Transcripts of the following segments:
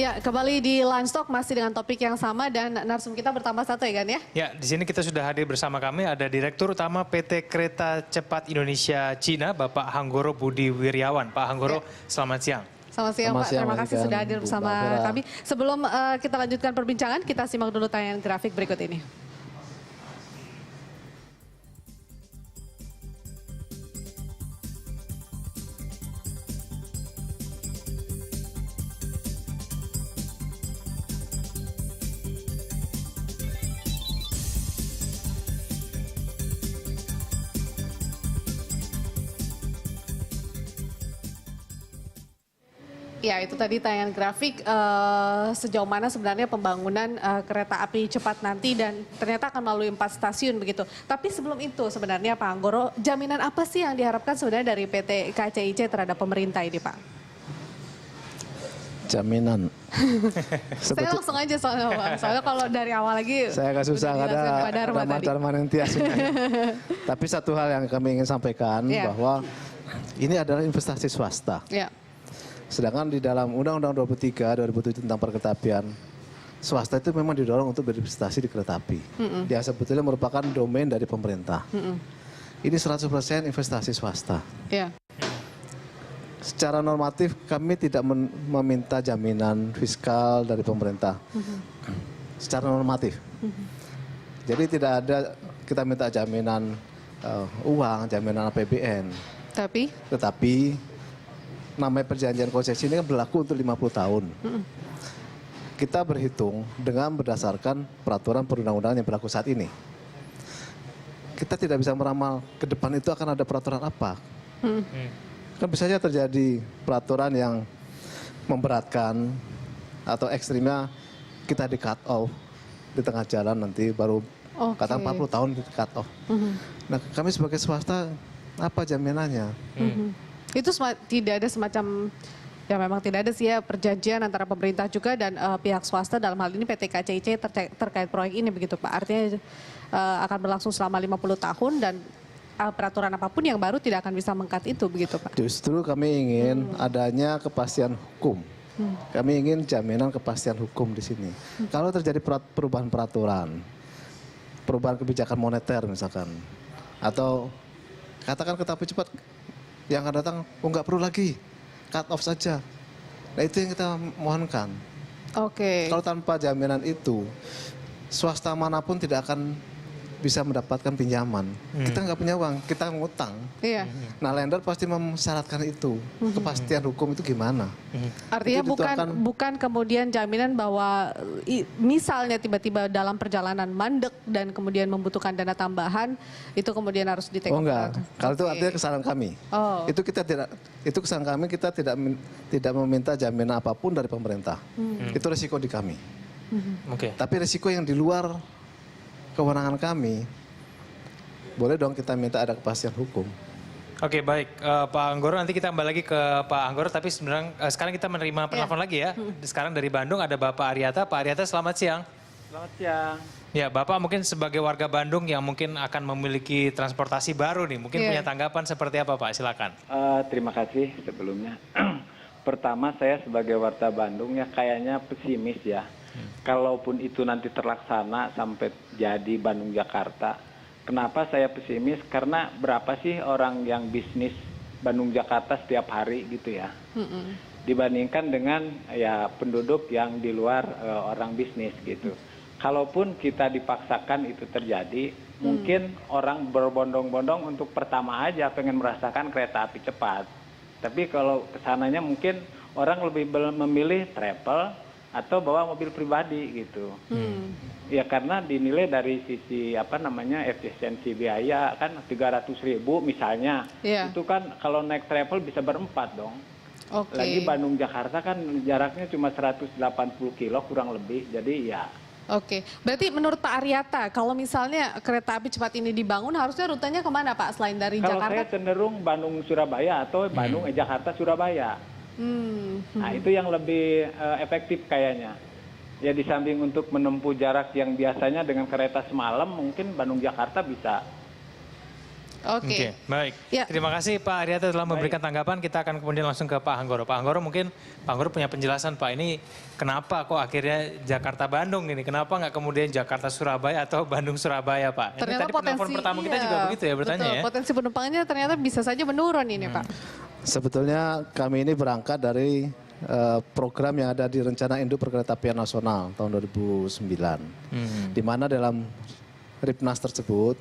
Ya, kembali di Lunch Talk masih dengan topik yang sama dan narsum kita bertambah satu ya Gan ya? Ya, di sini kita sudah hadir bersama kami ada Direktur Utama PT Kereta Cepat Indonesia Cina, Bapak Hanggoro Budi Wiryawan. Pak Hanggoro, selamat siang. Selamat siang Pak, terima kasih sudah hadir bersama kami. Sebelum kita lanjutkan perbincangan, kita simak dulu tayangan grafik berikut ini. Ya, itu tadi tayangan grafik sejauh mana sebenarnya pembangunan kereta api cepat nanti dan ternyata akan melalui 4 stasiun begitu. Tapi sebelum itu sebenarnya Pak Hanggoro, jaminan apa sih yang diharapkan sebenarnya dari PT KCIC terhadap pemerintah ini Pak? Jaminan. Saya langsung aja soalnya Pak, soalnya kalau dari awal lagi saya agak susah, ada Darmawan Tias. Tapi satu hal yang kami ingin sampaikan bahwa ini adalah investasi swasta. Sedangkan di dalam Undang-Undang 23 2007 tentang perkeretaapian, swasta itu memang didorong untuk berinvestasi di kereta api. Dia sebetulnya merupakan domain dari pemerintah. Ini 100% investasi swasta. Secara normatif kami tidak meminta jaminan fiskal dari pemerintah. Secara normatif. Jadi tidak ada kita minta jaminan uang, jaminan APBN. Tetapi namanya perjanjian konsesi ini kan berlaku untuk 50 tahun. Kita berhitung dengan berdasarkan peraturan perundang-undangan yang berlaku saat ini. Kita tidak bisa meramal ke depan itu akan ada peraturan apa. Kan bisa saja terjadi peraturan yang memberatkan atau ekstrimnya kita di cut off di tengah jalan nanti baru kata 40 tahun di cut off. Nah kami sebagai swasta apa jaminannya? Itu tidak ada semacam, ya memang tidak ada sih ya perjanjian antara pemerintah juga dan pihak swasta dalam hal ini PT KCIC terkait proyek ini begitu Pak. Artinya akan berlangsung selama 50 tahun dan peraturan apapun yang baru tidak akan bisa meng-cut itu begitu Pak. Justru kami ingin adanya kepastian hukum. Kami ingin jaminan kepastian hukum di sini. Kalau terjadi perubahan peraturan, perubahan kebijakan moneter misalkan, atau katakan kereta api cepat yang akan datang, nggak perlu lagi, cut off saja. Nah itu yang kita mohonkan. Kalau tanpa jaminan itu, swasta manapun tidak akan bisa mendapatkan pinjaman. Kita nggak punya uang, kita ngutang. Nah lender pasti mensyaratkan itu. Kepastian hukum itu gimana? Artinya bukan kemudian jaminan bahwa misalnya tiba-tiba dalam perjalanan mandek dan kemudian membutuhkan dana tambahan, itu kemudian harus di-take over. Enggak. Kalau itu artinya kesalahan kami. Itu kesalahan kami, kita tidak meminta jaminan apapun dari pemerintah. Itu resiko di kami. Tapi resiko yang di luar kewenangan kami, boleh dong kita minta ada kepastian hukum. Oke, baik. Pak Hanggoro, nanti kita kembali lagi ke Pak Hanggoro, tapi sebenarnya sekarang kita menerima penelpon lagi ya. Sekarang dari Bandung ada Bapak Aryata. Pak Aryata, selamat siang. Selamat siang. Ya, Bapak mungkin sebagai warga Bandung yang mungkin akan memiliki transportasi baru nih, mungkin punya tanggapan seperti apa Pak? Silakan. Terima kasih sebelumnya. Pertama saya sebagai warga Bandung ya kayaknya pesimis ya. Kalaupun itu nanti terlaksana sampai jadi Bandung-Jakarta. Kenapa saya pesimis? Karena berapa sih orang yang bisnis Bandung-Jakarta setiap hari gitu ya. Dibandingkan dengan ya penduduk yang di luar orang bisnis gitu. Kalaupun kita dipaksakan itu terjadi, mungkin orang berbondong-bondong untuk pertama aja pengen merasakan kereta api cepat. Tapi kalau kesananya mungkin orang lebih memilih travel atau bawa mobil pribadi gitu. Ya karena dinilai dari sisi efisiensi biaya kan 300.000 misalnya. Itu kan kalau naik travel bisa berempat dong. Lagi Bandung Jakarta kan jaraknya cuma 180 kilo kurang lebih. Jadi ya. Berarti menurut Pak Aryata kalau misalnya kereta api cepat ini dibangun harusnya rutenya kemana Pak selain dari Jakarta? Kalau saya cenderung Bandung Surabaya atau Bandung Jakarta Surabaya. Nah itu yang lebih efektif kayaknya. Ya di samping untuk menempuh jarak yang biasanya dengan kereta semalam, mungkin Bandung Jakarta bisa Oke. Baik. Ya. Terima kasih Pak Aryata telah memberikan tanggapan. Kita akan kemudian langsung ke Pak Hanggoro. Pak Hanggoro mungkin Pak Hanggoro punya penjelasan Pak. Ini kenapa kok akhirnya Jakarta-Bandung ini? Kenapa nggak kemudian Jakarta-Surabaya atau Bandung-Surabaya Pak? Ini tadi penelpon pertama kita juga begitu ya bertanya betul, ya. Potensi penumpangnya ternyata bisa saja menurun ini Pak. Sebetulnya kami ini berangkat dari program yang ada di rencana Induk Perkeretaapian Nasional tahun 2009. Di mana dalam Ripnas tersebut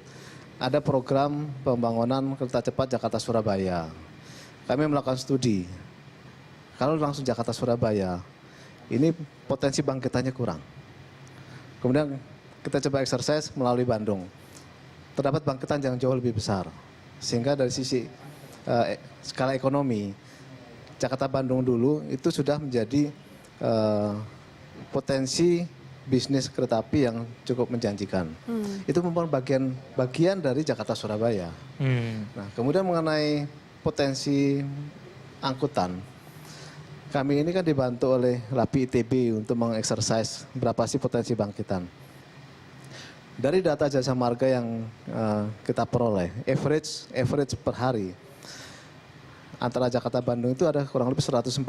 ada program pembangunan kereta cepat Jakarta-Surabaya. Kami melakukan studi. Kalau langsung Jakarta-Surabaya, ini potensi bangkitannya kurang. Kemudian kita coba exercise melalui Bandung. Terdapat bangkitan yang jauh lebih besar. Sehingga dari sisi skala ekonomi, Jakarta-Bandung dulu itu sudah menjadi potensi bisnis kereta api yang cukup menjanjikan. Itu merupakan bagian dari Jakarta-Surabaya. Nah, kemudian mengenai potensi angkutan, kami ini kan dibantu oleh LAPI ITB untuk mengeksersis berapa sih potensi bangkitan. Dari data jasa marga yang kita peroleh, average per hari antara Jakarta Bandung itu ada kurang lebih 143.000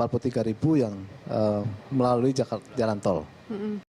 yang melalui jalan tol.